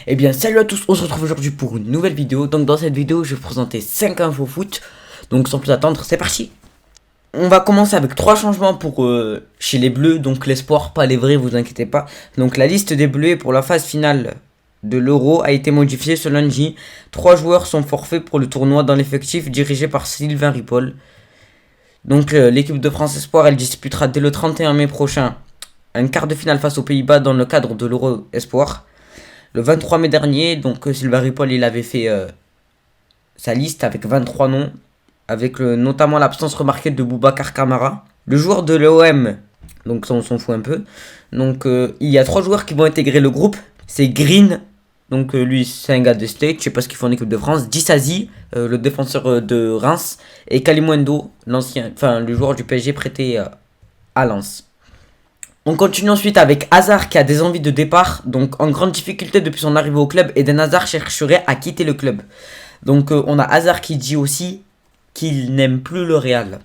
Eh bien salut à tous, on se retrouve aujourd'hui pour une nouvelle vidéo. Donc dans cette vidéo je vais vous présenter 5 infos foot. Donc sans plus attendre, c'est parti. On va commencer avec 3 changements pour chez les bleus. Donc l'espoir, pas les vrais, vous inquiétez pas. Donc la liste des bleus pour la phase finale de l'Euro a été modifiée ce lundi. 3 joueurs sont forfaits pour le tournoi dans l'effectif dirigé par Sylvain Ripoll. Donc l'équipe de France Espoir, elle disputera dès le 31 mai prochain un quart de finale face aux Pays-Bas dans le cadre de l'Euro Espoir. Le 23 mai dernier, donc Sylvain Ripoll, il avait fait sa liste avec 23 noms, avec notamment l'absence remarquée de Boubacar Kamara. Le joueur de l'OM, donc ça on s'en fout un peu. Donc il y a 3 joueurs qui vont intégrer le groupe. C'est Green, donc lui c'est un gars de State, je sais pas ce qu'il fait en équipe de France. Disasi, le défenseur de Reims. Et Kalimundo, le joueur du PSG prêté à Lens. On continue ensuite avec Hazard qui a des envies de départ, donc en grande difficulté depuis son arrivée au club. Eden Hazard chercherait à quitter le club. Donc on a Hazard qui dit aussi qu'il n'aime plus le Real.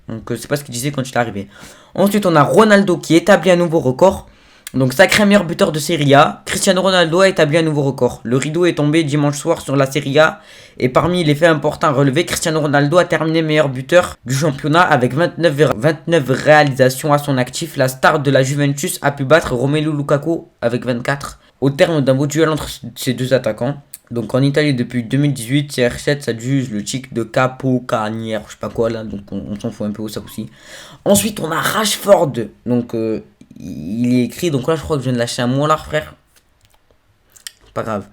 Donc c'est pas ce qu'il disait quand il est arrivé. Ensuite on a Ronaldo qui établit un nouveau record. Donc sacré meilleur buteur de Serie A, Cristiano Ronaldo a établi un nouveau record. Le rideau est tombé dimanche soir sur la Serie A. Et parmi les faits importants à relever, Cristiano Ronaldo a terminé meilleur buteur du championnat avec 29 réalisations à son actif. La star de la Juventus a pu battre Romelu Lukaku avec 24 au terme d'un beau duel entre ces deux attaquants. Donc en Italie depuis 2018, CR7 s'adjuge le tic de Capocannoniere, je sais pas quoi là, donc on s'en fout un peu ça aussi. Ensuite on a Rashford, donc il est écrit, donc là je crois que je viens de lâcher un mot là frère. Pas grave.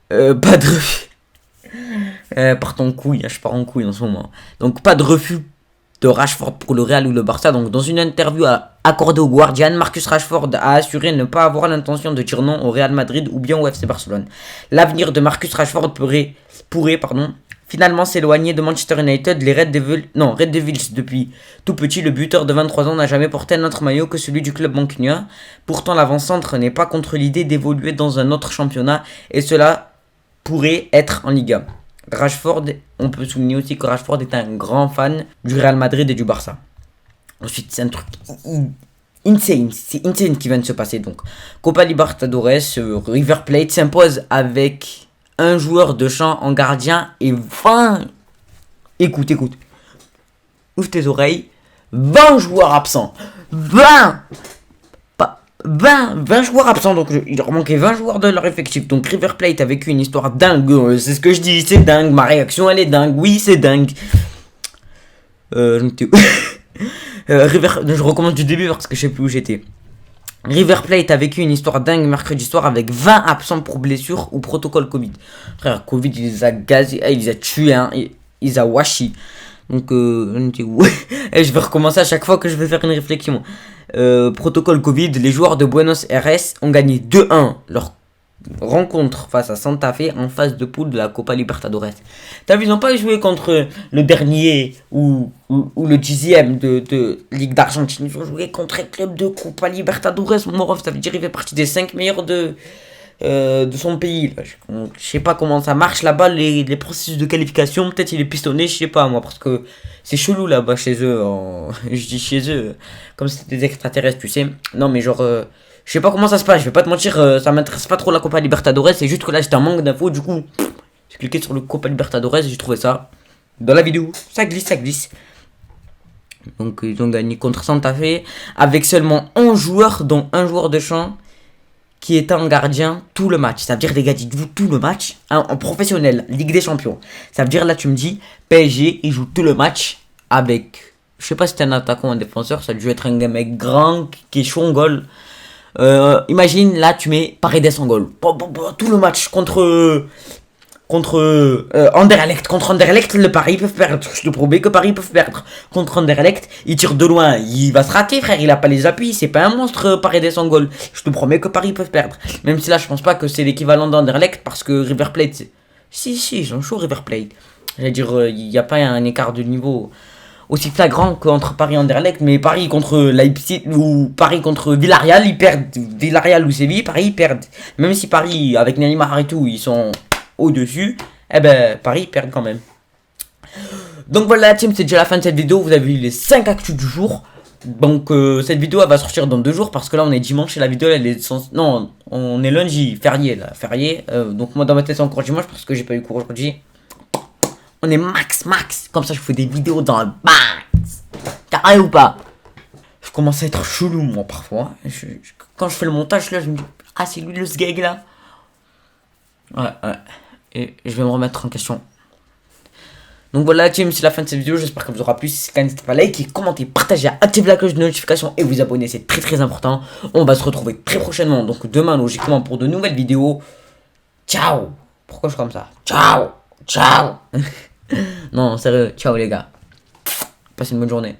Pas de refus. Part en couille, je pars en couille en ce moment. Donc pas de refus de Rashford pour le Real ou le Barça. Donc dans une interview accordée au Guardian, Marcus Rashford a assuré ne pas avoir l'intention de dire non au Real Madrid ou bien au FC Barcelone. L'avenir de Marcus Rashford pourrait finalement s'éloigner de Manchester United. Les Red Devils depuis tout petit, le buteur de 23 ans n'a jamais porté un autre maillot que celui du club mancunien. Pourtant l'avant-centre n'est pas contre l'idée d'évoluer dans un autre championnat et cela pourrait être en Liga. Rashford, on peut souligner aussi que Rashford est un grand fan du Real Madrid et du Barça. Ensuite, c'est un truc insane, c'est insane qui vient de se passer. Donc, Copa Libertadores, River Plate s'impose avec un joueur de champ en gardien et 20... Écoute. Ouvre tes oreilles. 20 joueurs absents. 20 joueurs absents, donc il leur manquait 20 joueurs de leur effectif. Donc River Plate a vécu une histoire dingue, c'est ce que je dis, c'est dingue, ma réaction elle est dingue, oui c'est dingue. Je recommence du début parce que je sais plus où j'étais. River Plate a vécu une histoire dingue mercredi soir avec 20 absents pour blessure ou protocole Covid. Frère, Covid il les a gazés, il les a tués, hein, il les a washi. Donc je vais recommencer à chaque fois que je vais faire une réflexion. Protocole Covid, les joueurs de Buenos Aires ont gagné 2-1 leur rencontre face à Santa Fe en phase de poule de la Copa Libertadores. T'as vu, ils n'ont pas joué contre le dernier ou le 10e de Ligue d'Argentine. Ils ont joué contre un club de Copa Libertadores. Morov, ça veut dire qu'il fait partie des 5 meilleurs de son pays. Je sais pas comment ça marche là-bas, les processus de qualification. Peut-être il est pistonné, je sais pas moi, parce que c'est chelou là-bas chez eux. Je dis chez eux comme si c'était des extraterrestres, tu sais. Non mais genre je sais pas comment ça se passe, je vais pas te mentir, ça m'intéresse pas trop la Copa Libertadores. C'est juste que là j'étais en manque d'infos, du coup j'ai cliqué sur le Copa Libertadores et j'ai trouvé ça dans la vidéo. Ça glisse. Donc ils ont gagné contre Santa Fe avec seulement 11 joueurs, dont un joueur de champ qui était en gardien tout le match. Ça veut dire, les gars, dites-vous tout le match en professionnel, Ligue des Champions. Ça veut dire, là, tu me dis, PSG, il joue tout le match avec, je sais pas si c'était un attaquant ou un défenseur, ça a dû être un mec grand qui est chaud en goal. Imagine, là, tu mets Paredes en goal. Tout le match contre Anderlecht. Contre Anderlecht, le Paris, ils peuvent perdre. Je te promets que Paris peuvent perdre. Contre Anderlecht, il tire de loin. Il va se rater, frère. Il a pas les appuis. C'est pas un monstre, Paredes en goal. Je te promets que Paris peuvent perdre. Même si là, je pense pas que c'est l'équivalent d'Anderlecht. Parce que River Plate, si, ils sont chauds, River Plate. J'allais dire, il n'y a pas un écart de niveau aussi flagrant qu'entre Paris et Anderlecht. Mais Paris contre Leipzig ou Paris contre Villarreal, ils perdent. Villarreal ou Séville, Paris, ils perdent. Même si Paris, avec Neymar et tout, ils sont au-dessus, eh ben Paris perd quand même. Donc voilà la team, c'est déjà la fin de cette vidéo. Vous avez vu les 5 actus du jour. Donc cette vidéo elle va sortir dans 2 jours parce que là on est dimanche et la vidéo elle est non, on est lundi, férié là, férié. Donc moi dans ma tête c'est encore dimanche parce que j'ai pas eu cours aujourd'hui. On est max, comme ça je fais des vidéos dans le max. Carré ou pas? Je commence à être chelou moi parfois. Quand je fais le montage là je me dis ah c'est lui le sgeg là. Ouais. Et je vais me remettre en question. Donc voilà team, c'est la fin de cette vidéo, j'espère qu'elle vous aura plu. Si c'est le cas, n'hésitez pas à liker, commenter, partager, activer la cloche de notification et vous abonner, c'est très important. On va se retrouver très prochainement, donc demain logiquement pour de nouvelles vidéos. Ciao. Pourquoi je suis comme ça? Ciao. Non, sérieux, ciao les gars. Passez une bonne journée.